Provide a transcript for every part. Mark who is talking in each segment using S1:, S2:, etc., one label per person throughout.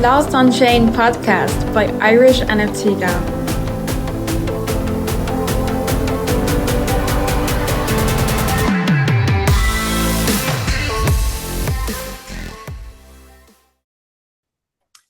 S1: Lost Onchain podcast by Irishnftgal.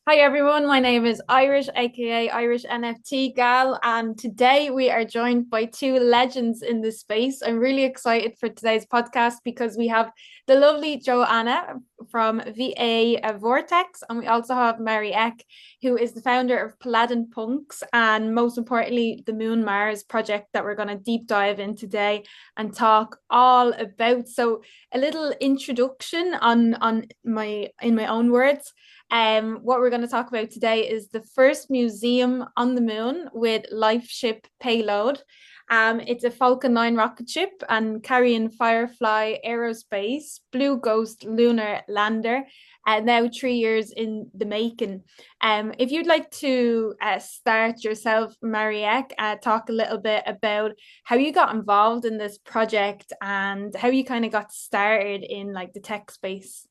S1: Hi everyone, my name is Irish, aka Irish NFT Gal, and today we are joined by two legends in this space. I'm really excited for today's podcast because we have the lovely Joanna from VA Vortex, and we also have Mary Eck, who is the founder of Paladin Punks, and most importantly, the Moon Mars project that we're going to deep dive in today and talk all about. So, a little introduction on my in my own words. What we're going to talk about today is the first museum on the moon with life ship payload. It's a Falcon 9 rocket ship and carrying Firefly Aerospace Blue Ghost lunar lander. Now 3 years in the making. If you'd like to start yourself, Mariette, talk a little bit about how you got involved in this project and how you kind of got started in like the tech space.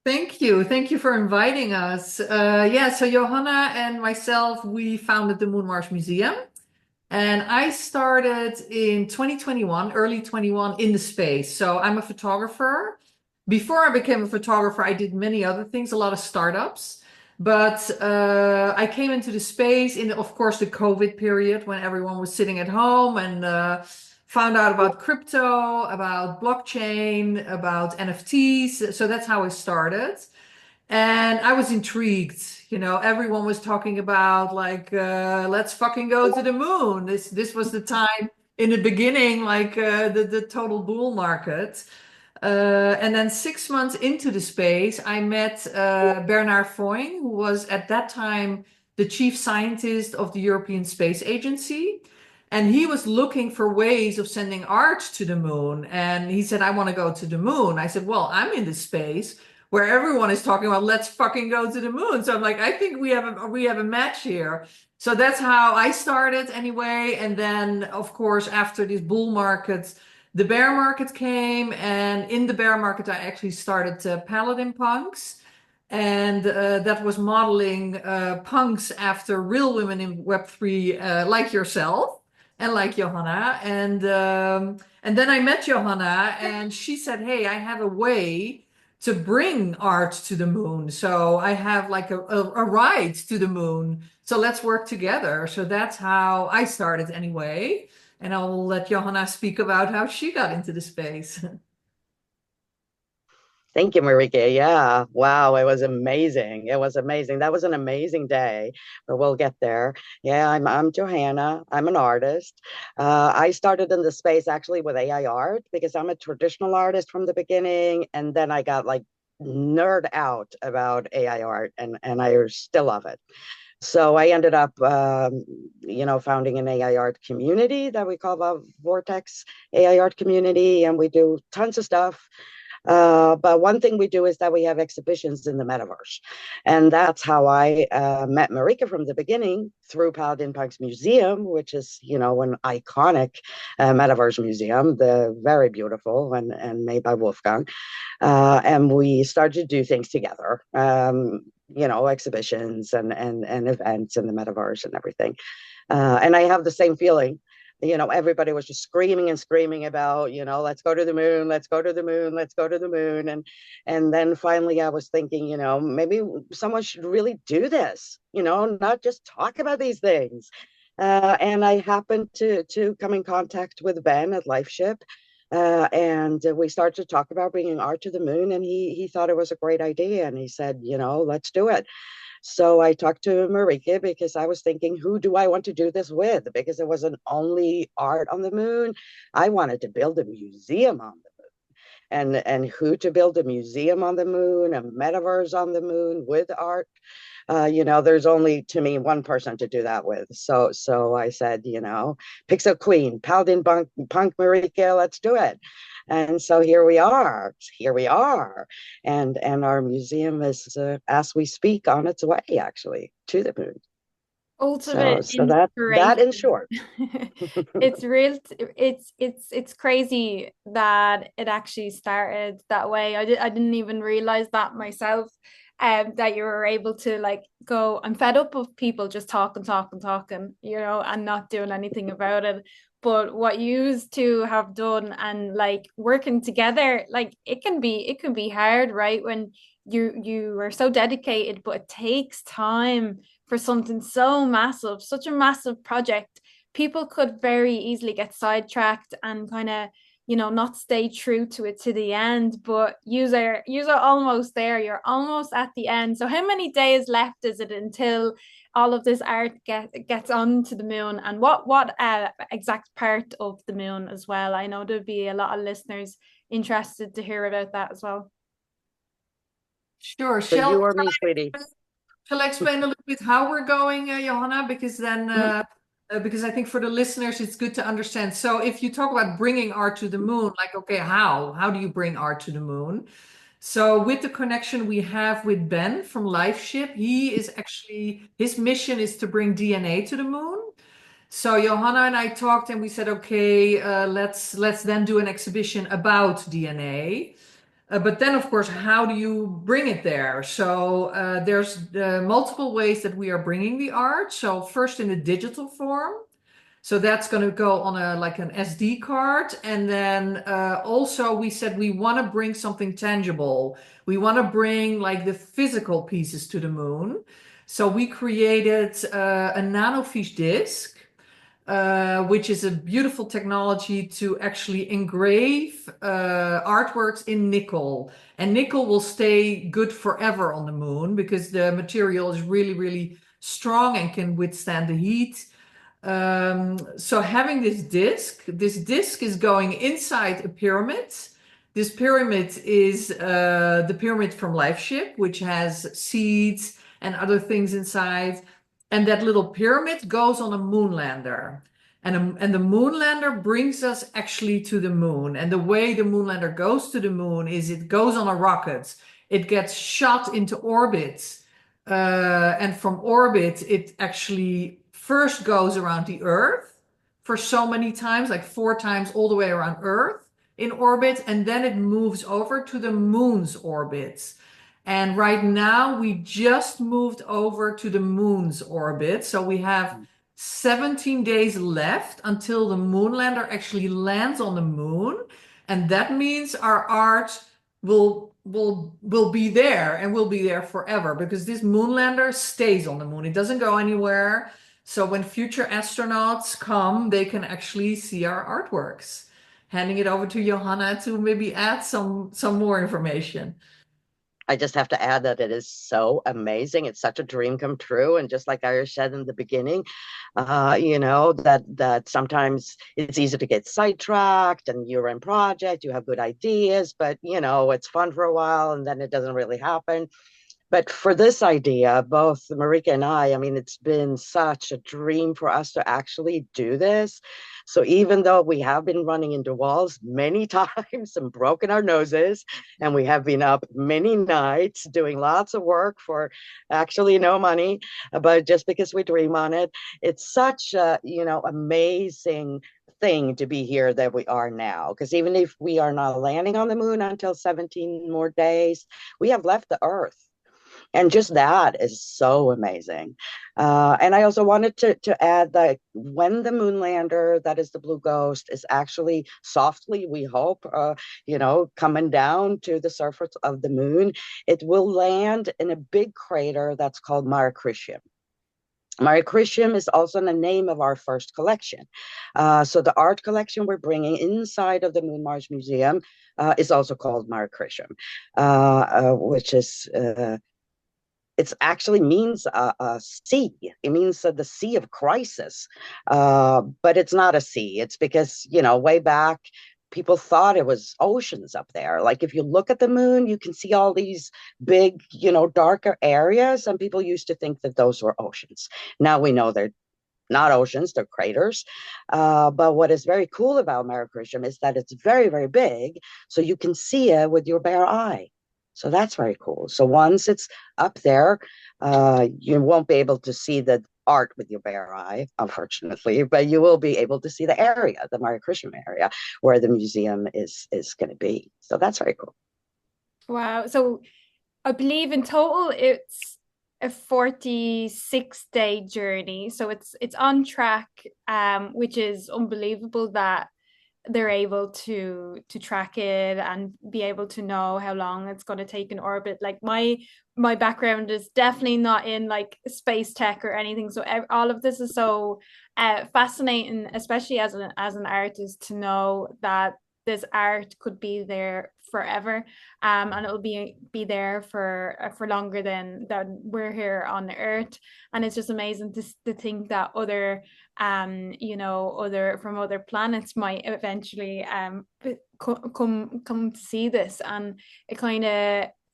S2: Thank you. Thank you for inviting us. So Johanna and myself, we founded the Moon Mars Museum. And I started in 2021, early 21 in the space. So I'm a photographer. Before I became a photographer, I did many other things, a lot of startups. But I came into the space in, of course, the COVID period when everyone was sitting at home and found out about crypto, about blockchain, about NFTs. So that's how I started. And I was intrigued. Everyone was talking about let's fucking go to the moon. This was the time in the beginning, the total bull market. And then 6 months into the space, I met Bernard Foyn, who was at that time the chief scientist of the European Space Agency. And he was looking for ways of sending art to the moon. And he said, I want to go to the moon. I said, well, I'm in this space where everyone is talking about let's fucking go to the moon. So I'm like, I think we have a match here. So that's how I started anyway. And then, of course, after these bull markets, the bear market came. And in the bear market, I actually started Paladin Punks. And that was modeling punks after real women in Web3 like yourself and like Johanna. And then I met Johanna and she said, hey, I have a way to bring art to the moon. So I have like a ride to the moon. So let's work together. So that's how I started anyway. And I'll let Johanna speak about how she got into the space.
S3: Thank you, Marika. Yeah. Wow. It was amazing. It was amazing. That was an amazing day, but we'll get there. Yeah. I'm Johanna. I'm an artist. I started in the space actually with AI art because I'm a traditional artist from the beginning. And then I got like nerd out about AI art and I still love it. So I ended up, founding an AI art community that we call the Vortex AI art community. And we do tons of stuff. But one thing we do is that we have exhibitions in the metaverse. And that's how I met Marika from the beginning through Paladin Punk's Museum, which is, an iconic metaverse museum, the very beautiful and made by Wolfgang. And we started to do things together, exhibitions and events in the metaverse and everything. And I have the same feeling. Everybody was just screaming and screaming about, let's go to the moon, let's go to the moon, let's go to the moon. And then finally I was thinking, maybe someone should really do this, not just talk about these things. And I happened to come in contact with Ben at LifeShip. And we started to talk about bringing art to the moon, and he thought it was a great idea. And he said, let's do it. So I talked to Marika because I was thinking, who do I want to do this with? Because it wasn't only art on the moon. I wanted to build a museum on the moon. And who to build a museum on the moon, a metaverse on the moon with art. There's only, to me, one person to do that with. So I said, Pixel Queen, Paladin Punk Marika, let's do it. And so here we are, and our museum is, as we speak, on its way actually to the moon.
S1: Ultimate
S3: So that in short.
S1: It's real. It's crazy that it actually started that way. I didn't even realize that myself. that you were able to like go, I'm fed up of people just talking, talking, talking, and not doing anything about it. But what you used to have done and like working together, like it can be hard, right? When you are so dedicated, but it takes time for something so massive, such a massive project. People could very easily get sidetracked and kind of not stay true to it to the end. But you're almost there. You're almost at the end. So how many days left is it until all of this art gets onto the moon? And what exact part of the moon as well? I know there'd be a lot of listeners interested to hear about that as well.
S2: Sure.
S3: So you or me, sweetie?
S2: Shall I explain a little bit how we're going, Johanna? Because then,
S3: Mhm.
S2: because I think for the listeners, it's good to understand. So if you talk about bringing art to the moon, like, okay, how do you bring art to the moon? So with the connection we have with Ben from LifeShip, his mission is to bring DNA to the moon. So Johanna and I talked and we said, okay, let's then do an exhibition about DNA. But then, of course, how do you bring it there? So there's multiple ways that we are bringing the art. So first in a digital form. So that's going to go on like an SD card. And then also we said we want to bring something tangible. We want to bring like the physical pieces to the moon. So we created a nanofiche disc, which is a beautiful technology to actually engrave artworks in nickel. And nickel will stay good forever on the moon because the material is really, really strong and can withstand the heat. So having this disc is going inside a pyramid. This pyramid is the pyramid from LifeShip, which has seeds and other things inside. And that little pyramid goes on a moonlander. And the moonlander brings us actually to the moon. And the way the moonlander goes to the moon is it goes on a rocket. It gets shot into orbit. And from orbit, it actually first goes around the Earth for so many times, like 4 times all the way around Earth in orbit. And then it moves over to the moon's orbit. And right now, we just moved over to the moon's orbit. So we have 17 days left until the moonlander actually lands on the moon. And that means our art will be there and will be there forever because this moonlander stays on the moon. It doesn't go anywhere. So when future astronauts come, they can actually see our artworks. Handing it over to Johanna to maybe add some more information.
S3: I just have to add that it is so amazing. It's such a dream come true. And just like Irish said in the beginning, that sometimes it's easy to get sidetracked and you're in project, you have good ideas, but it's fun for a while and then it doesn't really happen. But for this idea, both Marika and I mean, it's been such a dream for us to actually do this. So even though we have been running into walls many times and broken our noses, and we have been up many nights doing lots of work for actually no money, but just because we dream on it, it's such a, amazing thing to be here that we are now. Because even if we are not landing on the moon until 17 more days, we have left the Earth. And just that is so amazing. And I also wanted to add that when the moonlander, that is the Blue Ghost, is actually softly, we hope, coming down to the surface of the moon, it will land in a big crater that's called Mare Crisium. Mare Crisium is also the name of our first collection. So the art collection we're bringing inside of the Moon Mars Museum is also called Mare Crisium, which is it actually means a sea. It means the sea of crisis. But it's not a sea. It's because, way back, people thought it was oceans up there. Like if you look at the moon, you can see all these big, darker areas, and people used to think that those were oceans. Now we know they're not oceans, they're craters. But what is very cool about Mare Crisium is that it's very, very big, so you can see it with your bare eye. So that's very cool. So once it's up there, you won't be able to see the art with your bare eye, unfortunately, but you will be able to see the area, the Mare Crisium area, where the museum is going to be. So that's very cool.
S1: Wow. So I believe in total it's a 46-day journey. So it's on track, which is unbelievable that they're able to track it and be able to know how long it's going to take in orbit. Like my background is definitely not in like space tech or anything, so all of this is so fascinating, especially as an artist, to know that this art could be there forever, and it'll be there for longer than we're here on Earth. And it's just amazing to think that other other from other planets might eventually come to see this. And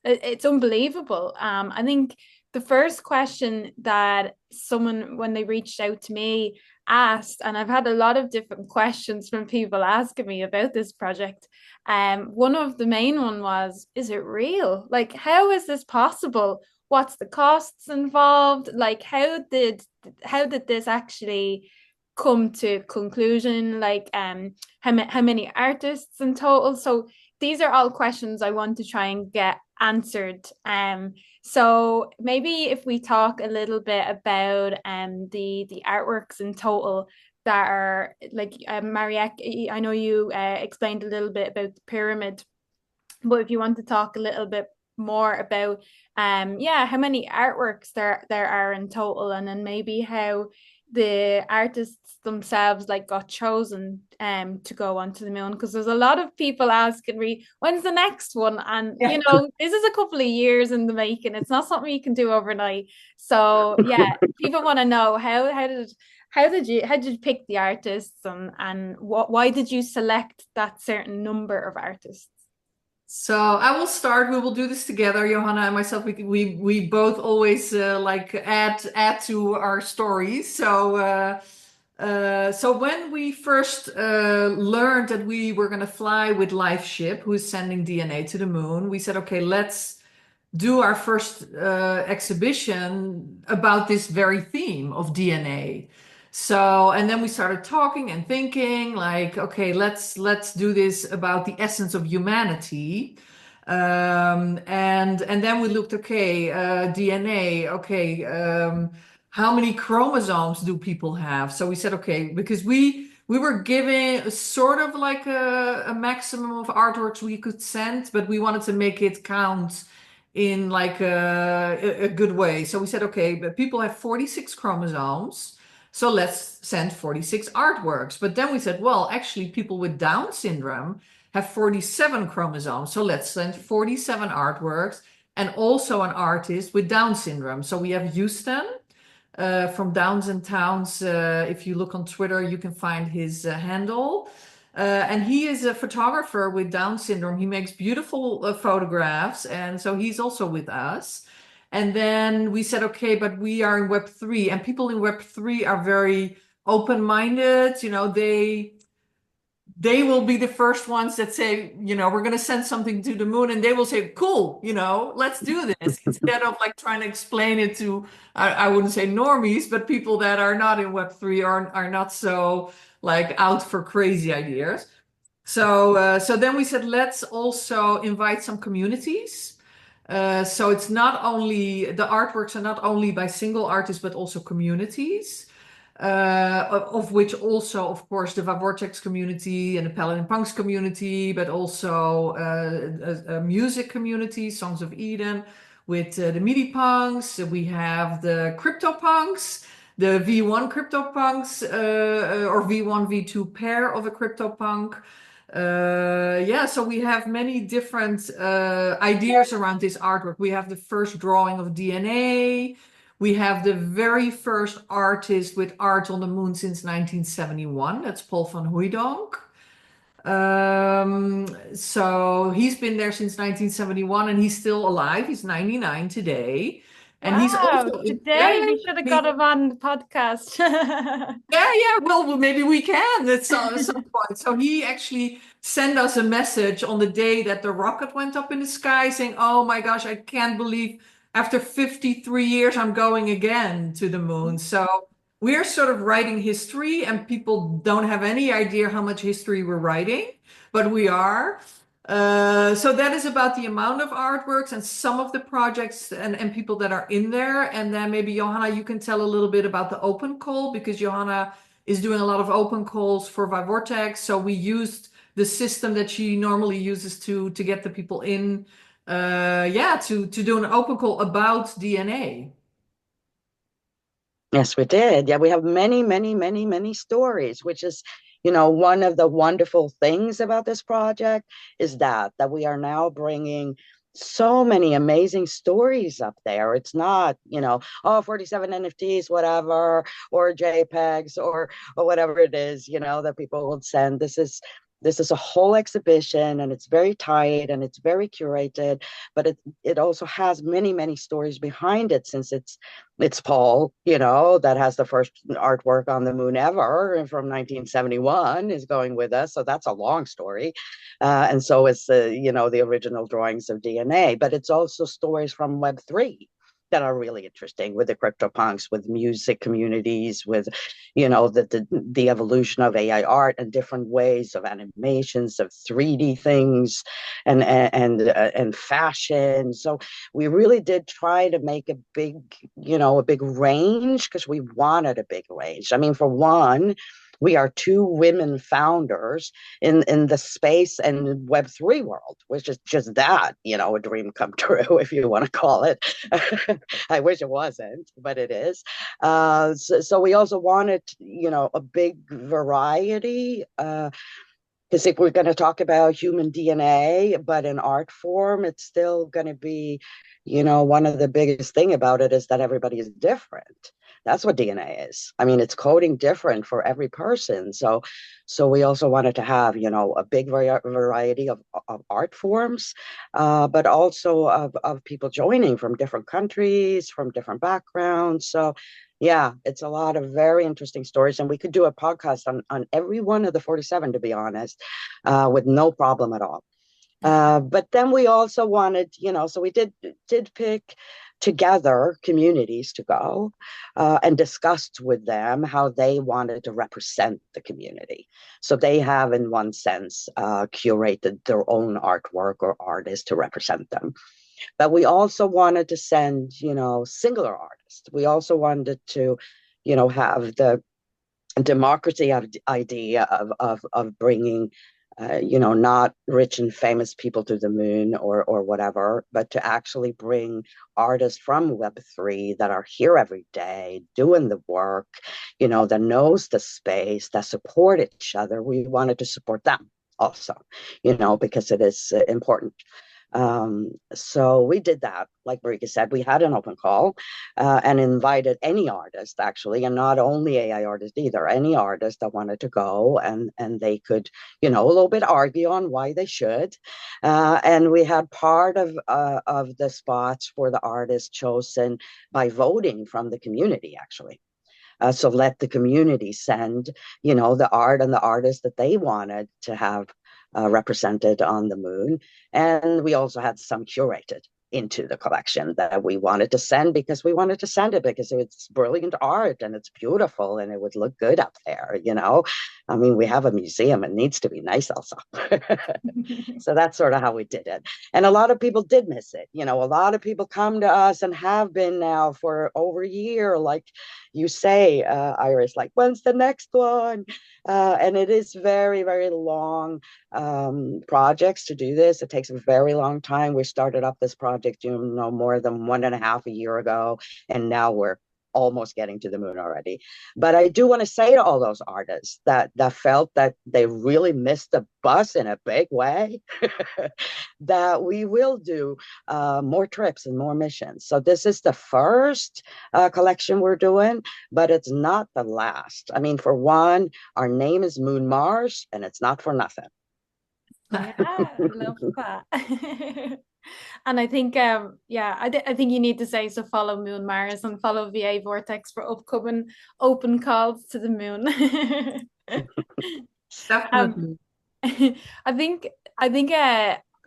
S1: it's unbelievable. I think the first question that someone, when they reached out to me, asked, and I've had a lot of different questions from people asking me about this project. One of the main one was, is it real? Like, how is this possible? What's the costs involved? Like, how did this actually come to conclusion? Like, how many artists in total? So these are all questions I want to try and get answered. So maybe if we talk a little bit about the artworks in total that are like, Mariette, I know you explained a little bit about the pyramid, but if you want to talk a little bit more about yeah, how many artworks there are in total, and then maybe how the artists themselves like got chosen to go onto the moon, because there's a lot of people asking me when's the next one, and
S2: Yeah.
S1: this is a couple of years in the making. It's not something you can do overnight. So yeah, people want to know how did you pick the artists, and why did you select that certain number of artists?
S2: So I will start. We will do this together, Johanna and myself. We both always like add to our stories. So when we first learned that we were going to fly with LifeShip, who is sending DNA to the moon, we said, okay, let's do our first exhibition about this very theme of DNA. So, and then we started talking and thinking like, okay, let's do this about the essence of humanity. And then we looked, okay, DNA, okay, how many chromosomes do people have? So we said, okay, because we were given sort of like a maximum of artworks we could send, but we wanted to make it count in like a good way. So we said, okay, but people have 46 chromosomes. So let's send 46 artworks. But then we said, well, actually, people with Down syndrome have 47 chromosomes. So let's send 47 artworks and also an artist with Down syndrome. So we have Houston from Downs and Towns. If you look on Twitter, you can find his handle. And he is a photographer with Down syndrome. He makes beautiful photographs. And so he's also with us. And then we said, okay, but we are in Web3, and people in Web3 are very open-minded. They will be the first ones that say, we're going to send something to the moon, and they will say, cool, let's do this, instead of like trying to explain it to, I wouldn't say normies, but people that are not in Web3 are not so like out for crazy ideas. So then we said, let's also invite some communities. So it's not only the artworks are not only by single artists, but also communities, of which also, of course, the Vortex community and the Paladin Punks community, but also a music community, Songs of Eden, with the MIDI Punks. We have the Crypto Punks, the V1 Crypto Punks, or V1, V2 pair of a Crypto Punk. Yeah, so we have many different ideas around this artwork. We have the first drawing of DNA. We have the very first artist with art on the moon since 1971. That's Paul van Hooijdonk. So he's been there since 1971, and he's still alive. He's 99 today. And he's
S1: Wow,
S2: also, yeah,
S1: today
S2: yeah,
S1: we should have
S2: he-
S1: got him on the podcast.
S2: yeah. Well, maybe we can at some point. So he actually sent us a message on the day that the rocket went up in the sky saying, oh my gosh, I can't believe after 53 years I'm going again to the moon. So we're sort of writing history, and people don't have any idea how much history we're writing, but we are. So that is about the amount of artworks and some of the projects and people that are in there. And then maybe Johanna, you can tell a little bit about the open call because Johanna is doing a lot of open calls for Vivortex. So we used the system that she normally uses to get the people in, to do an open call about DNA.
S3: Yes, we did. Yeah, we have many, many, many, many stories, which is, you know, one of the wonderful things about this project is that we are now bringing so many amazing stories up there. It's not, you know, oh, 47 NFTs, whatever, or JPEGs or whatever it is, you know, that people will send. This is a whole exhibition and it's very tight and it's very curated, but it also has many, many stories behind it since it's Paul, you know, that has the first artwork on the moon ever from 1971 is going with us. So that's a long story. And so is you know, the original drawings of DNA, but it's also stories from Web3 that are really interesting with the CryptoPunks, with music communities, with, you know, the evolution of AI art and different ways of animations, of 3D things, and fashion. So we really did try to make a big, you know, a big range because we wanted a big range. I mean, for one, we are two women founders in the space and Web3 world, which is just that, you know, a dream come true, if you want to call it. I wish it wasn't, but it is. So we also wanted, you know, a big variety. Because if we're going to talk about human DNA, but in art form, it's still going to be, you know, one of the biggest thing about it is that everybody is different. That's what DNA is. I mean, it's coding different for every person. So we also wanted to have, you know, a big variety of art forms, but also of people joining from different countries, from different backgrounds. So yeah, it's a lot of very interesting stories, and we could do a podcast on every one of the 47, to be honest, with no problem at all. But then we also wanted, you know, so we did pick together communities to go and discussed with them how they wanted to represent the community. So they have, in one sense, curated their own artwork or artists to represent them. But we also wanted to send, you know, singular artists. We also wanted to, you know, have the democracy of idea of bringing, you know, not rich and famous people to the moon or whatever, but to actually bring artists from Web3 that are here every day doing the work, you know, that knows the space, that support each other. We wanted to support them also, you know, because it is important. So we did that. Like Marika said, we had an open call and invited any artist actually, and not only AI artists either, any artist that wanted to go and they could, you know, a little bit argue on why they should. And we had part of the spots for the artists chosen by voting from the community actually. So let the community send, you know, the art and the artists that they wanted to have represented on the moon. And we also had some curated into the collection that we wanted to send because we wanted to send it because it's brilliant art and it's beautiful and it would look good up there, you know. I mean, we have a museum, it needs to be nice also. So that's sort of how we did it. And a lot of people did miss it. You know, a lot of people come to us and have been now for over a year, like you say, Iris, like, when's the next one? And it is very, very long projects to do this. It takes a very long time. We started up this project, you know, more than 1.5 years ago, and now we're almost getting to the moon already. But I do want to say to all those artists that felt that they really missed the bus in a big way, that we will do more trips and more missions. So this is the first collection we're doing, but it's not the last. I mean, for one, our name is Moon Mars, and it's not for nothing.
S1: Yeah, I love that. And I think, I think you need to say so. Follow Moon Mars and follow VA Vortex for upcoming open calls to the moon. um,
S2: Definitely.
S1: I think,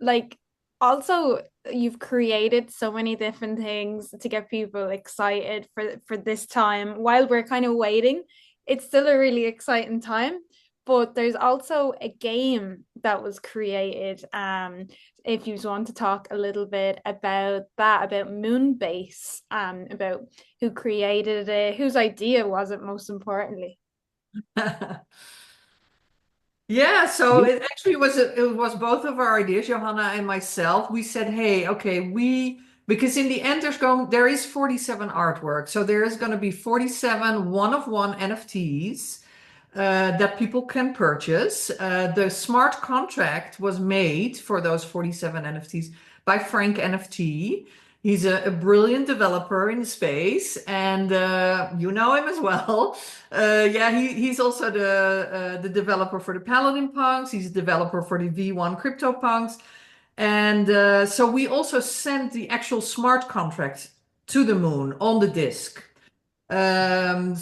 S1: like, also you've created so many different things to get people excited for this time while we're kind of waiting. It's still a really exciting time. but there's also a game that was created. If you want to talk a little bit about that, about Moonbase, about who created it, whose idea was it most importantly?
S2: Yeah, so it actually was both of our ideas, Johanna and myself. We said, hey, okay, because in the end there is 47 artwork. So there is going to be 47 one-of-one NFTs that people can purchase. The smart contract was made for those 47 NFTs by Frank NFT. He's a brilliant developer in the space, and you know him as well. Yeah, he's also the developer for the Paladin Punks. He's a developer for the V1 Crypto Punks. And so we also sent the actual smart contract to the moon on the disk. But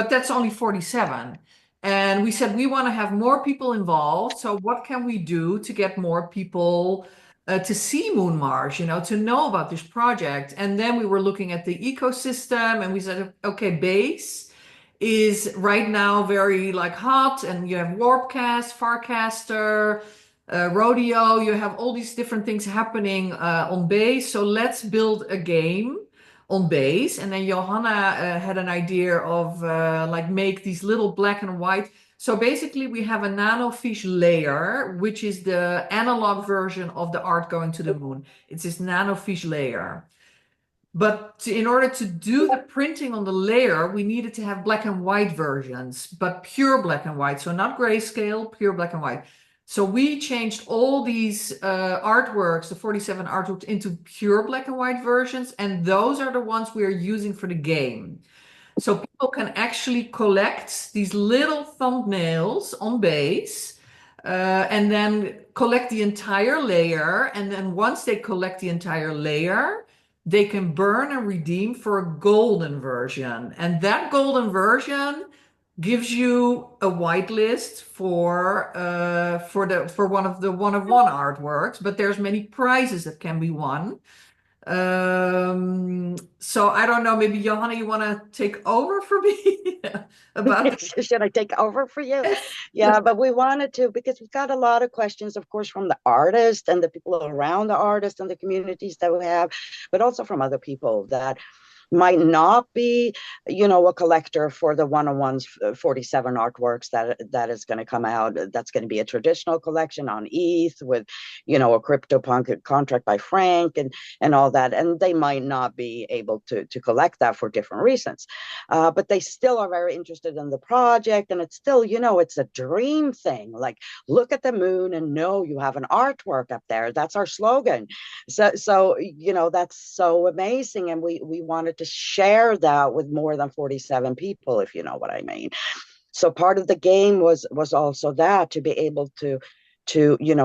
S2: that's only 47. And we said we want to have more people involved. So what can we do to get more people to see Moon Mars, to know about this project? And then we were looking at the ecosystem and we said, okay, base is right now very like hot, and you have Warpcast, Farcaster, Rodeo, you have all these different things happening on base. So let's build a game on base. And then Johanna had an idea of like make these little black and white. So basically we have a nanofish layer, which is the analog version of the art going to the moon. It's this nanofish layer. But in order to do the printing on the layer, we needed to have black and white versions, but pure black and white. So not grayscale, pure black and white. So we changed all these artworks, the 47 artworks, into pure black and white versions. And those are the ones we are using for the game. So people can actually collect these little thumbnails on base and then collect the entire layer. And then once they collect the entire layer, they can burn and redeem for a golden version. And that golden version gives you a whitelist for one of the one-of-one artworks, but there's many prizes that can be won. So I don't know, maybe Johanna, you want to take over for me about
S3: Should I take over for you? Yeah, but we wanted to because we've got a lot of questions, of course, from the artist and the people around the artist and the communities that we have, but also from other people that might not be, a collector for the one-on-ones 47 artworks that is going to come out. That's going to be a traditional collection on ETH with, a CryptoPunk contract by Frank and all that. And they might not be able to collect that for different reasons. But they still are very interested in the project. And it's still, it's a dream thing. Like, look at the moon and know you have an artwork up there. That's our slogan. So that's so amazing. And we wanted to share that with more than 47 people, if you know what I mean. So part of the game was also that, to be able to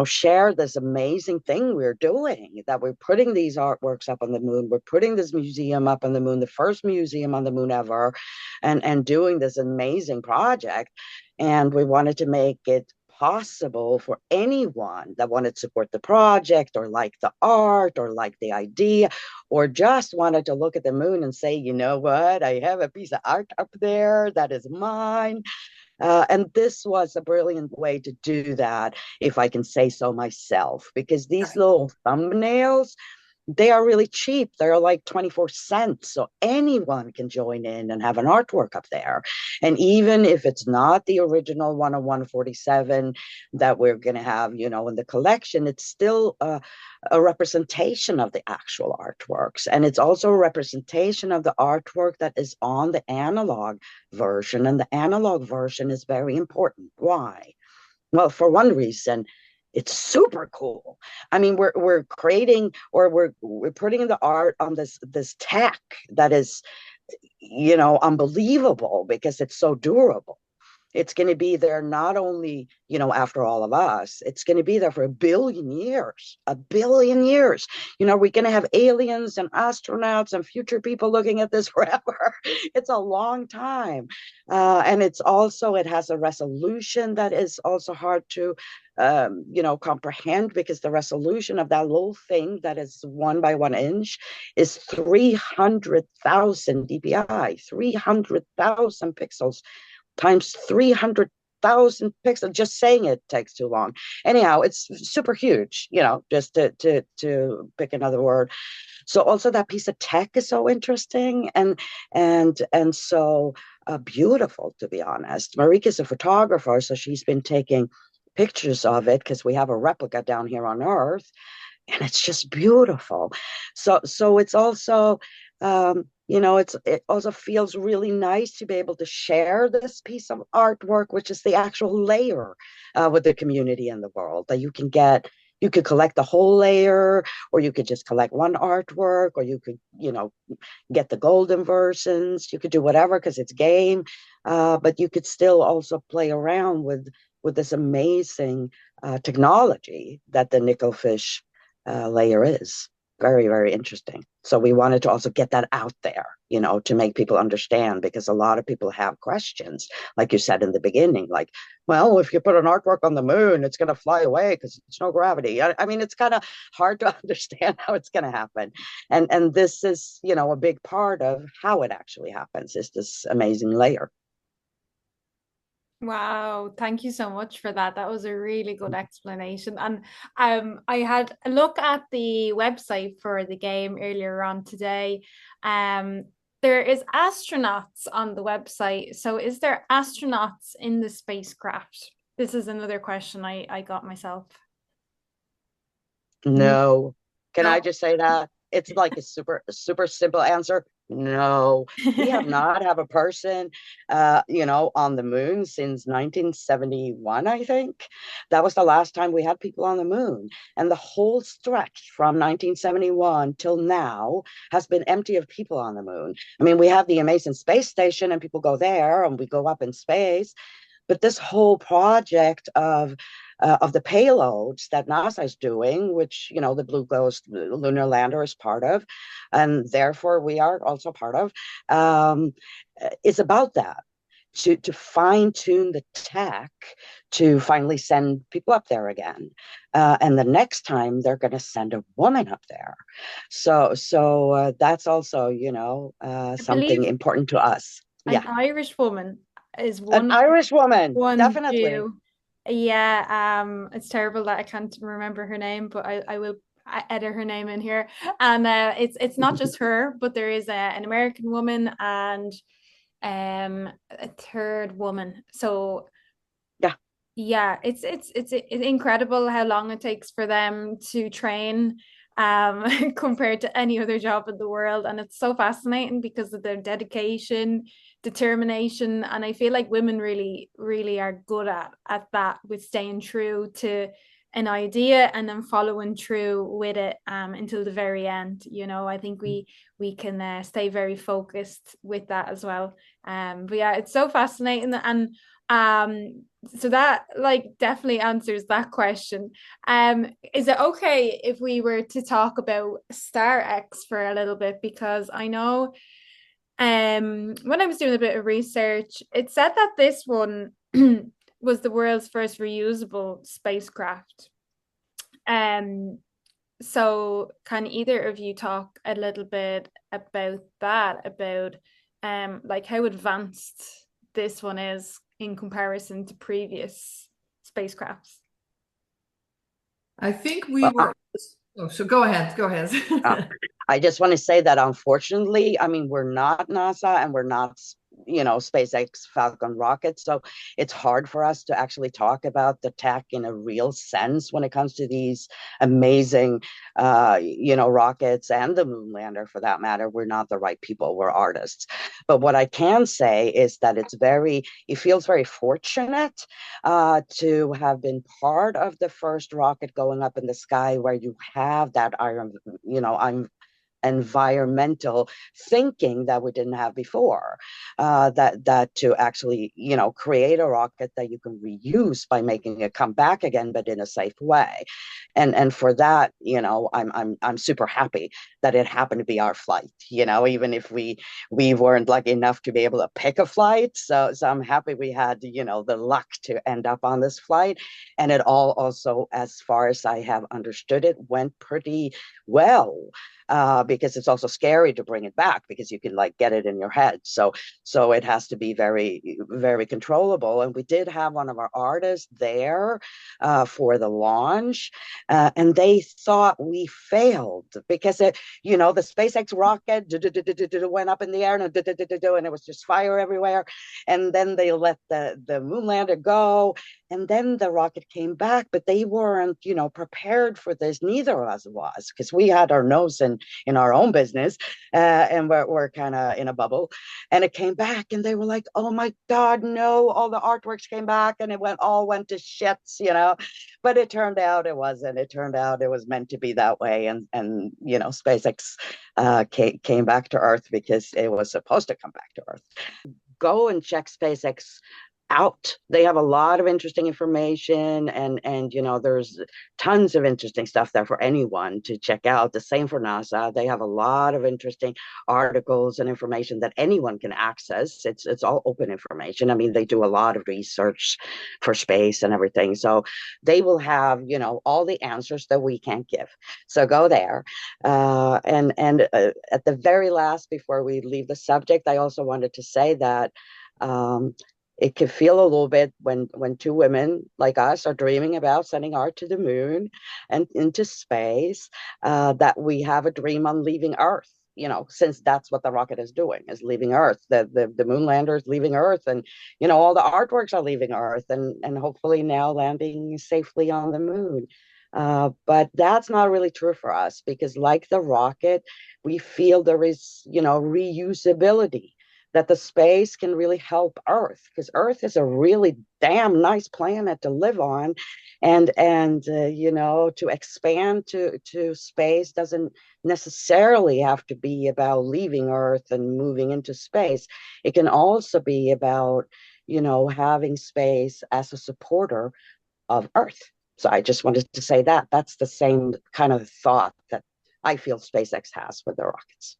S3: share this amazing thing we're doing, that we're putting these artworks up on the moon, we're putting this museum up on the moon, the first museum on the moon ever, and doing this amazing project. And we wanted to make it possible for anyone that wanted to support the project or like the art or like the idea or just wanted to look at the moon and say, you know what, I have a piece of art up there that is mine. And this was a brilliant way to do that, if I can say so myself, because these little thumbnails, they are really cheap. They're like 24 cents. So anyone can join in and have an artwork up there. And even if it's not the original 10147 that we're going to have, in the collection, it's still a representation of the actual artworks. And it's also a representation of the artwork that is on the analog version. And the analog version is very important. Why? Well, for one reason, it's super cool. I mean, we're creating, or we're putting the art on this tech that is, unbelievable because it's so durable. It's going to be there not only, after all of us, it's going to be there for a billion years, a billion years. We're going to have aliens and astronauts and future people looking at this forever. It's a long time. And it has a resolution that is also hard to, comprehend, because the resolution of that little thing that is 1 by 1 inch is 300,000 dpi, 300,000 pixels times 300,000 pixels. Just saying it takes too long. Anyhow, it's super huge, just to pick another word. So also that piece of tech is so interesting and so beautiful, to be honest. Marika's a photographer, so she's been taking pictures of it because we have a replica down here on Earth, and it's just beautiful. So it's also it also feels really nice to be able to share this piece of artwork, which is the actual layer, with the community in the world, that you could collect the whole layer, or you could just collect one artwork, or you could get the golden versions. You could do whatever because it's game, but you could still also play around with this amazing technology that the nickelfish layer is. Very, very interesting. So we wanted to also get that out there, to make people understand, because a lot of people have questions, like you said in the beginning, like, well, if you put an artwork on the moon, it's going to fly away because it's no gravity. I mean, it's kind of hard to understand how it's going to happen. And this is, a big part of how it actually happens, is this amazing layer.
S1: Wow, thank you so much for that. That was a really good explanation. And I had a look at the website for the game earlier on today. Um, there is astronauts on the website. So is there astronauts in the spacecraft? This is another question I got myself.
S3: No. Can I
S2: No.
S3: just say that? It's like a super simple answer. No, we have not have a person, on the moon since 1971, I think. That was the last time we had people on the moon. And the whole stretch from 1971 till now has been empty of people on the moon. I mean, we have the amazing space station and people go there and we go up in space. But this whole project of the payloads that NASA is doing, which the Blue Ghost lunar lander is part of, and therefore we are also part of, is about that. To fine tune the tech to finally send people up there again, and the next time they're going to send a woman up there. So that's also
S1: I
S3: something
S1: believe
S3: important to us.
S1: an
S3: Yeah,
S1: Irish woman is
S3: an
S1: one
S3: Irish woman,
S1: one
S3: definitely.
S1: due. Yeah, it's terrible that I can't remember her name, but I will edit her name in here. And it's not just her, but there is an American woman and a third woman. So
S3: Yeah.
S1: yeah, it's incredible how long it takes for them to train compared to any other job in the world. And it's so fascinating because of their dedication, determination, and I feel like women really, really are good at that, with staying true to an idea and then following through with it until the very end. I think we can stay very focused with that as well. But yeah, it's so fascinating. And so that like definitely answers that question. Is it okay if we were to talk about Star X for a little bit? Because I know when I was doing a bit of research, it said that this one was the world's first reusable spacecraft. um so can either of you talk a little bit about that, about like how advanced this one is in comparison to previous spacecrafts?
S2: I think we
S3: Well,
S2: were. Oh, so go ahead. Go
S3: uh,
S2: ahead.
S3: I just want to say that unfortunately, I mean, we're not NASA and we're not, SpaceX Falcon rocket. So it's hard for us to actually talk about the tech in a real sense when it comes to these amazing, rockets and the moon lander for that matter. We're not the right people. We're artists. But what I can say is that it feels very fortunate to have been part of the first rocket going up in the sky where you have that iron, I'm environmental thinking that we didn't have before, that to actually create a rocket that you can reuse by making it come back again but in a safe way. And for that, I'm super happy that it happened to be our flight, even if we weren't lucky enough to be able to pick a flight. So I'm happy we had the luck to end up on this flight. And it all also, as far as I have understood it, went pretty well, because it's also scary to bring it back because you can like get it in your head. So it has to be very, very controllable. And we did have one of our artists there for the launch, and they thought we failed because the SpaceX rocket went up in the air and it was just fire everywhere. And then they let the moon lander go, and then the rocket came back, but they weren't, prepared for this. Neither of us was, because we had our nose in our own business, and we're kind of in a bubble. And it came back, and they were like, "Oh my God, no!" All the artworks came back, and it all went to shits. But it turned out it wasn't. It turned out it was meant to be that way, and SpaceX came back to Earth because it was supposed to come back to Earth. Go and check SpaceX out. They have a lot of interesting information, and there's tons of interesting stuff there for anyone to check out. The same for NASA. They have a lot of interesting articles and information that anyone can access. It's all open information. I mean, they do a lot of research for space and everything. So they will have, all the answers that we can't give. So go there. And at the very last, before we leave the subject, I also wanted to say that it can feel a little bit when two women like us are dreaming about sending art to the moon and into space, that we have a dream on leaving Earth. Since that's what the rocket is doing, is leaving Earth. The moon lander is leaving Earth, and all the artworks are leaving Earth, and hopefully now landing safely on the moon. But that's not really true for us, because like the rocket, we feel there is reusability, that the space can really help Earth, because Earth is a really damn nice planet to live on, and to expand to space doesn't necessarily have to be about leaving Earth and moving into space. It can also be about having space as a supporter of Earth. So I just wanted to say that that's the same kind of thought that I feel SpaceX has with the rockets.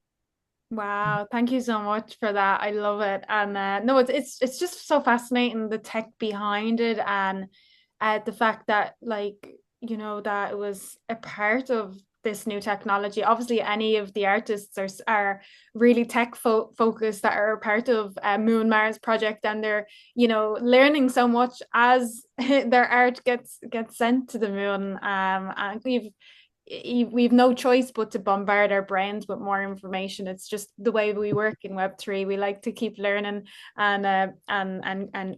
S1: Wow, thank you so much for that. I love it. And no, it's just so fascinating, the tech behind it, and the fact that, like, that it was a part of this new technology. Obviously, any of the artists are really tech focused, that are a part of Moon Mars project, and they're learning so much as their art gets sent to the moon. And we've no choice but to bombard our brains with more information. It's just the way we work in Web3. We like to keep learning and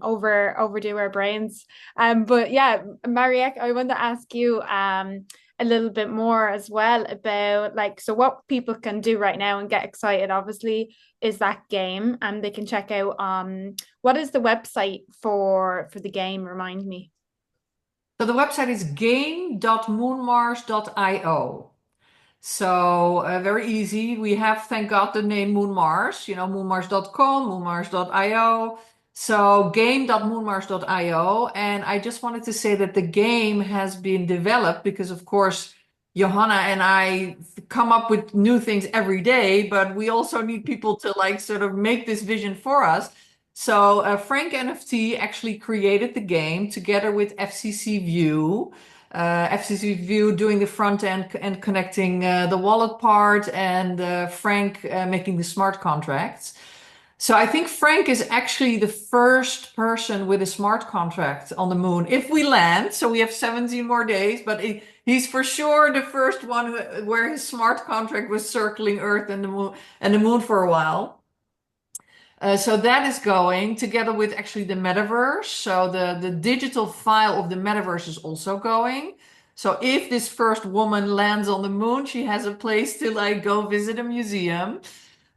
S1: overdo our brains. But yeah, Mariette, I want to ask you a little bit more as well about, like, so what people can do right now and get excited, obviously, is that game, and they can check out what is the website for the game? Remind me.
S2: So the website is game.moonmars.io. So very easy. We have, thank God, the name Moon Mars, moonmars.com, moonmars.io. So game.moonmars.io. And I just wanted to say that the game has been developed because, of course, Johanna and I come up with new things every day, but we also need people to like sort of make this vision for us. So Frank NFT actually created the game together with FCC View. FCC View doing the front end and connecting the wallet part, and Frank making the smart contracts. So I think Frank is actually the first person with a smart contract on the moon if we land. So we have 17 more days, but he's for sure the first one where his smart contract was circling Earth and the moon for a while. So that is going together with actually the metaverse. So the digital file of the metaverse is also going. So if this first woman lands on the moon, she has a place to like go visit a museum.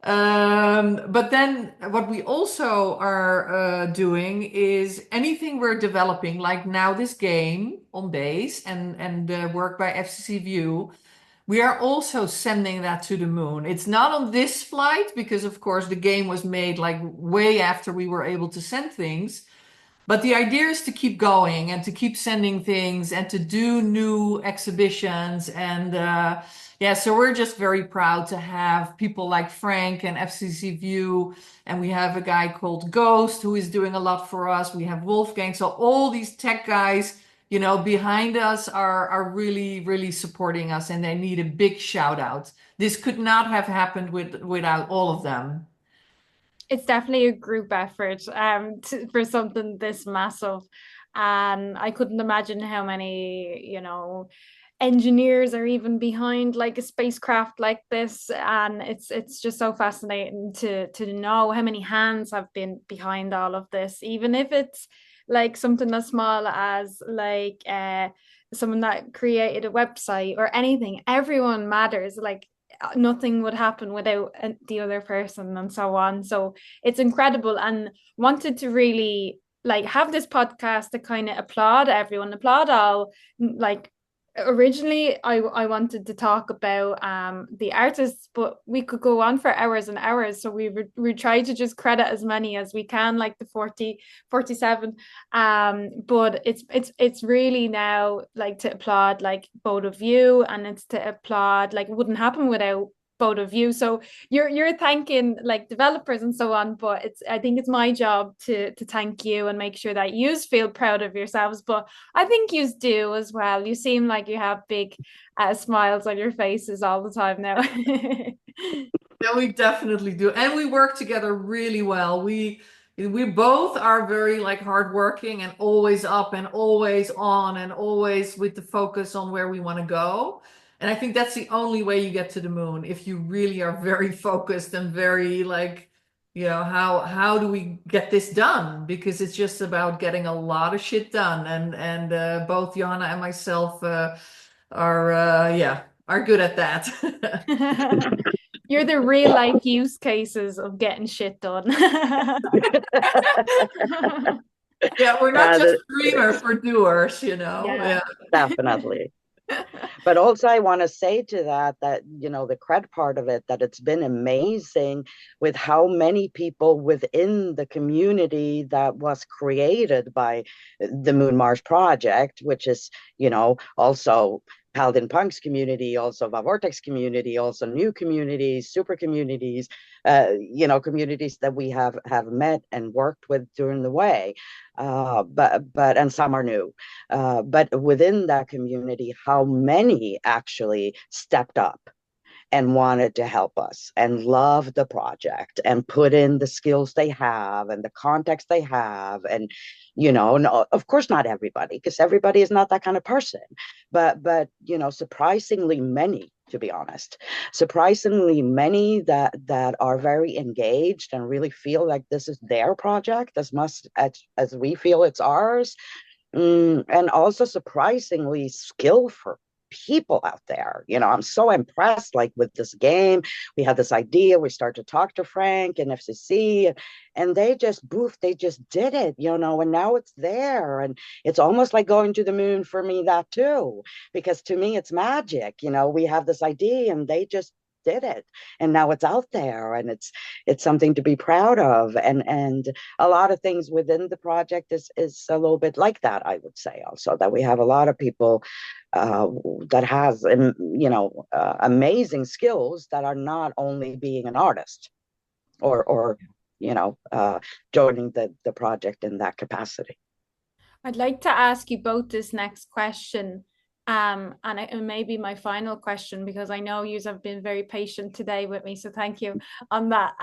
S2: But then what we also are doing is anything we're developing, like now this game on base and work by FCC View. We are also sending that to the moon. It's not on this flight because, of course, the game was made like way after we were able to send things. But the idea is to keep going and to keep sending things and to do new exhibitions. And yeah, so we're just very proud to have people like Frank and FCC View. And we have a guy called Ghost who is doing a lot for us. We have Wolfgang. So all these tech guys behind us are really, really supporting us, and they need a big shout out. This could not have happened without all of them.
S1: It's definitely a group effort for something this massive. And I couldn't imagine how many, engineers are even behind like a spacecraft like this. And it's just so fascinating to know how many hands have been behind all of this, even if it's like something as small as like someone that created a website or anything. Everyone matters. Like nothing would happen without the other person and so on. So it's incredible, and wanted to really like have this podcast to kind of applaud everyone, applaud all. Like originally I wanted to talk about the artists, but we could go on for hours and hours, so we try to just credit as many as we can, like the 47. But it's really now like to applaud like both of you, and it's to applaud like it wouldn't happen without both of you. So you're thanking like developers and so on, but I think it's my job to thank you and make sure that you feel proud of yourselves. But I think you do as well. You seem like you have big smiles on your faces all the time now.
S2: Yeah, we definitely do. And we work together really well. We both are very like hardworking and always up and always on and always with the focus on where we want to go. And I think that's the only way you get to the moon, if you really are very focused and very like, how do we get this done? Because it's just about getting a lot of shit done. And both Johanna and myself are good at that.
S1: You're the real life use cases of getting shit done.
S2: Yeah, we're not just
S3: the,
S2: dreamers, we're doers,
S1: Yeah.
S2: Yeah.
S3: definitely. But also, I want to say to that, the cred part of it, that it's been amazing with how many people within the community that was created by the Moon Mars Project, which is, also Paladin Punk's community, also Vortex community, also new communities, super communities, communities that we have met and worked with during the way. But and some are new. But within that community, how many actually stepped up and wanted to help us and love the project and put in the skills they have and the context they have. And no, of course not everybody, because everybody is not that kind of person, but surprisingly many, to be honest, surprisingly many that are very engaged and really feel like this is their project as much as we feel it's ours. And also surprisingly skillful people out there. I'm so impressed, like with this game. We had this idea, we start to talk to Frank and FCC, and they just they just did it, and now it's there. And it's almost like going to the moon for me, that too, because to me it's magic. We have this idea and they just did it, and now it's out there, and it's something to be proud of. And a lot of things within the project is a little bit like that, I would say, also that we have a lot of people uh, that has amazing skills, that are not only being an artist or joining the project in that capacity.
S1: I'd like to ask you both this next question. And it may be my final question, because I know you have been very patient today with me. So thank you on that.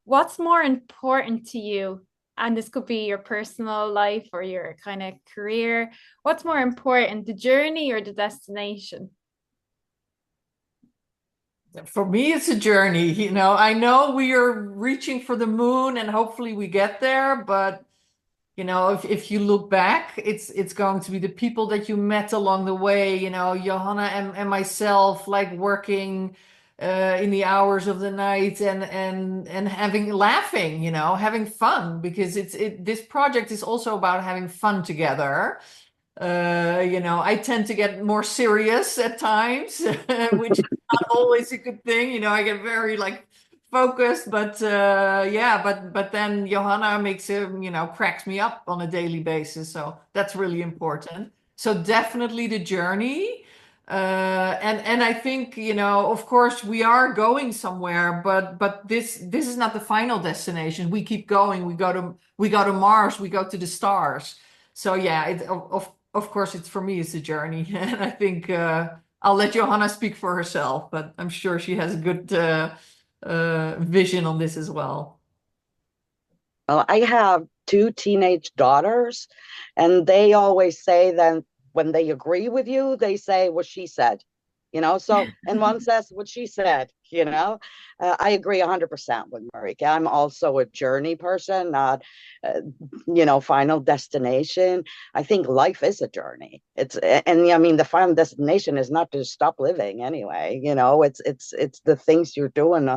S1: What's more important to you? And this could be your personal life or your kind of career. What's more important, the journey or the destination?
S2: For me, it's a journey. I know we are reaching for the moon and hopefully we get there, but if you look back, it's going to be the people that you met along the way, Johanna and myself, like working in the hours of the night and having laughing, having fun, because this project is also about having fun together. I tend to get more serious at times, which is not always a good thing. I get very like focused, but yeah, but then Johanna makes cracks me up on a daily basis. So that's really important. So definitely the journey. And I think, of course we are going somewhere, but this is not the final destination. We keep going. We go to Mars, we go to the stars. So yeah, of course, it's for me, it's a journey. And I think I'll let Johanna speak for herself, but I'm sure she has a good vision on this as well.
S3: Well, I have two teenage daughters, and they always say that when they agree with you, they say what she said, So, and one says what she said. I agree 100% with Marika. I'm also a journey person, not, final destination. I think life is a journey. And I mean, the final destination is not to stop living anyway. It's the things you're doing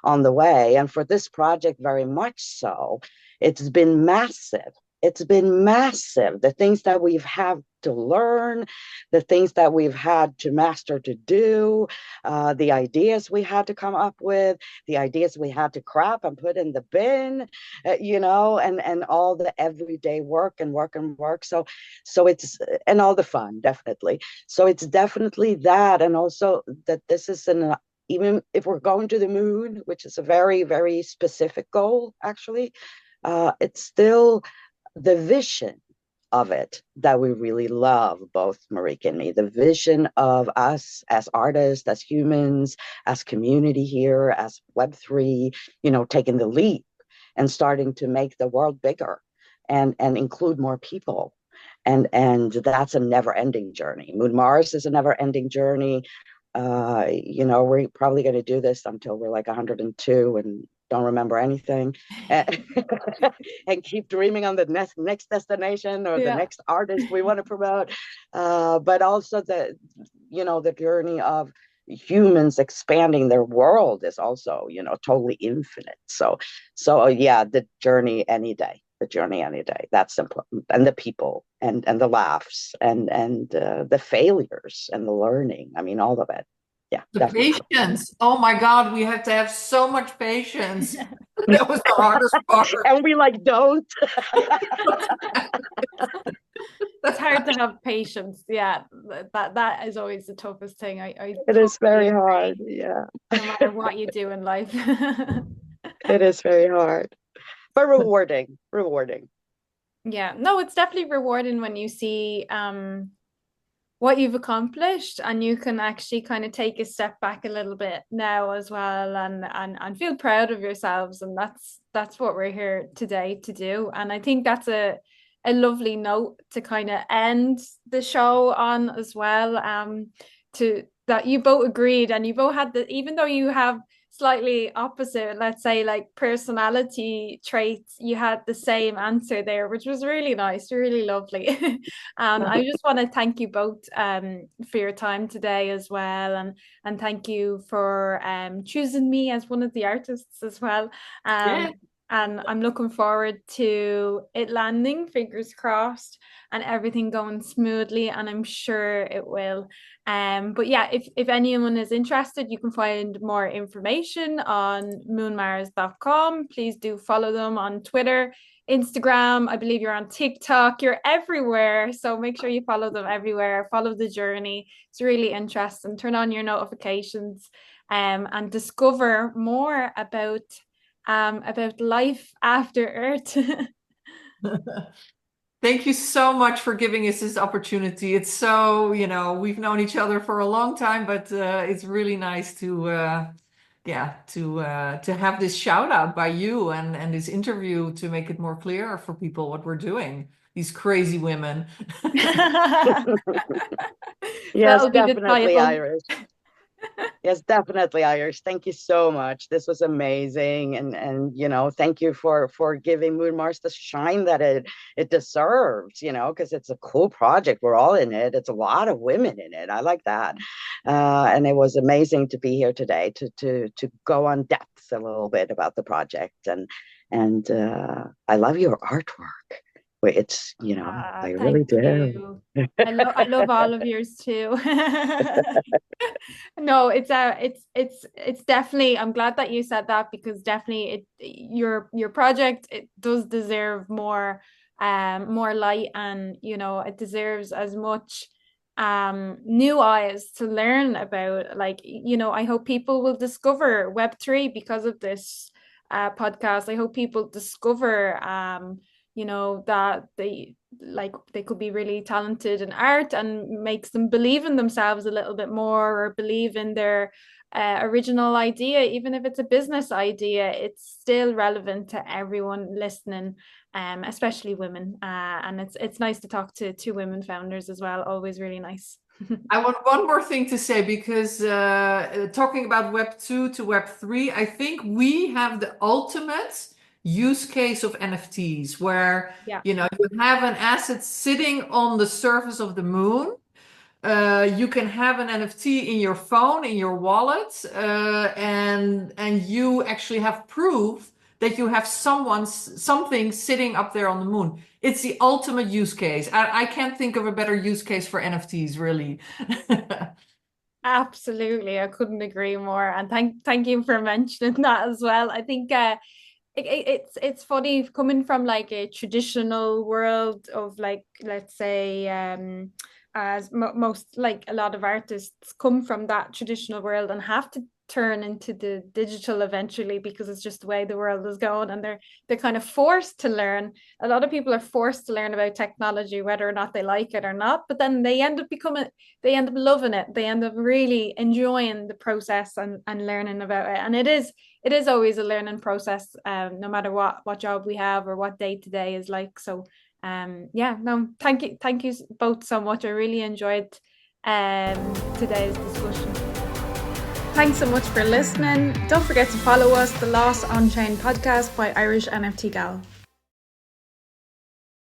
S3: on the way. And for this project, very much so. It's been massive. It's been massive. The things that we've had to learn, the things that we've had to master to do, the ideas we had to come up with, the ideas we had to crap and put in the bin, and all the everyday work and work and work. So it's, and all the fun, definitely. So it's definitely that. And also that this is even if we're going to the moon, which is a very, very specific goal, actually, it's still the vision of it that we really love, both Marika and me. The vision of us as artists, as humans, as community here, as Web3, taking the leap and starting to make the world bigger and include more people. And that's a never-ending journey. Moon Mars is a never-ending journey. We're probably going to do this until we're like 102 and don't remember anything, and, and keep dreaming on the next destination or the next artist we want to promote. But also the journey of humans expanding their world is also, totally infinite. So yeah, the journey any day. The journey any day. That's important. And the people and the laughs and the failures and the learning. I mean, all of it. Yeah,
S2: The
S3: definitely.
S2: patience. Oh my God, we have to have so much patience. That was the hardest part.
S3: And we don't.
S1: It's hard to have patience. Yeah, that is always the toughest thing. I
S3: It
S1: totally
S3: is very
S1: agree.
S3: hard. Yeah.
S1: No matter what you do in life.
S3: It is very hard, but rewarding. Rewarding.
S1: Yeah, no, it's definitely rewarding when you see what you've accomplished and you can actually kind of take a step back a little bit now as well and feel proud of yourselves. And that's what we're here today to do. And I think that's a lovely note to kind of end the show on as well. To that you both agreed and you both had even though you have slightly opposite, let's say, like personality traits, you had the same answer there, which was really nice, really lovely. And I just want to thank you both for your time today as well, and thank you for choosing me as one of the artists as well.
S2: Yeah.
S1: And I'm looking forward to it landing, fingers crossed, and everything going smoothly, and I'm sure it will. But yeah, if anyone is interested, you can find more information on moonmars.com. Please do follow them on Twitter, Instagram. I believe you're on TikTok. You're everywhere. So make sure you follow them everywhere. Follow the journey. It's really interesting. Turn on your notifications and discover more about life after Earth.
S2: Thank you so much for giving us this opportunity. It's so, we've known each other for a long time, but it's really nice to have this shout out by you and this interview to make it more clear for people what we're doing. These crazy women.
S3: Yes,
S1: That'll be the
S3: definitely,
S1: title.
S3: Irish. Yes, definitely, Irish. Thank you so much. This was amazing, and thank you for giving Moon Mars the shine that it deserves. Because it's a cool project. We're all in it. It's a lot of women in it. I like that, and it was amazing to be here today to go on depth a little bit about the project, and I love your artwork. It's I really
S1: Thank
S3: do.
S1: you. I love all of yours too. No, it's definitely, I'm glad that you said that because definitely your project, it does deserve more light, and it deserves as much new eyes to learn about. Like, I hope people will discover Web3 because of this podcast. I hope people discover that like they could be really talented in art and makes them believe in themselves a little bit more or believe in their original idea. Even if it's a business idea, it's still relevant to everyone listening, especially women. And it's nice to talk to two women founders as well. Always really nice.
S2: I want one more thing to say because talking about Web 2 to Web 3, I think we have the ultimate use case of NFTs where
S1: Yeah.
S2: you have an asset sitting on the surface of the moon. You can have an NFT in your phone, in your wallet, and you actually have proof that you have something sitting up there on the moon. It's the ultimate use case. I can't think of a better use case for NFTs, really.
S1: Absolutely, I couldn't agree more. And thank you for mentioning that as well. I think it's funny coming from like a traditional world of like, let's say, as most, like a lot of artists come from that traditional world and have to turn into the digital eventually because it's just the way the world is going, and they're kind of forced to learn. A lot of people are forced to learn about technology whether or not they like it or not, but then they end up loving it. They end up really enjoying the process and learning about it. And it is always a learning process, no matter what job we have or what day to day is like. So yeah, no, thank you both so much. I really enjoyed today's discussion. Thanks so much for listening. Don't forget to follow us, the Lost Onchain podcast by Irish NFT Gal.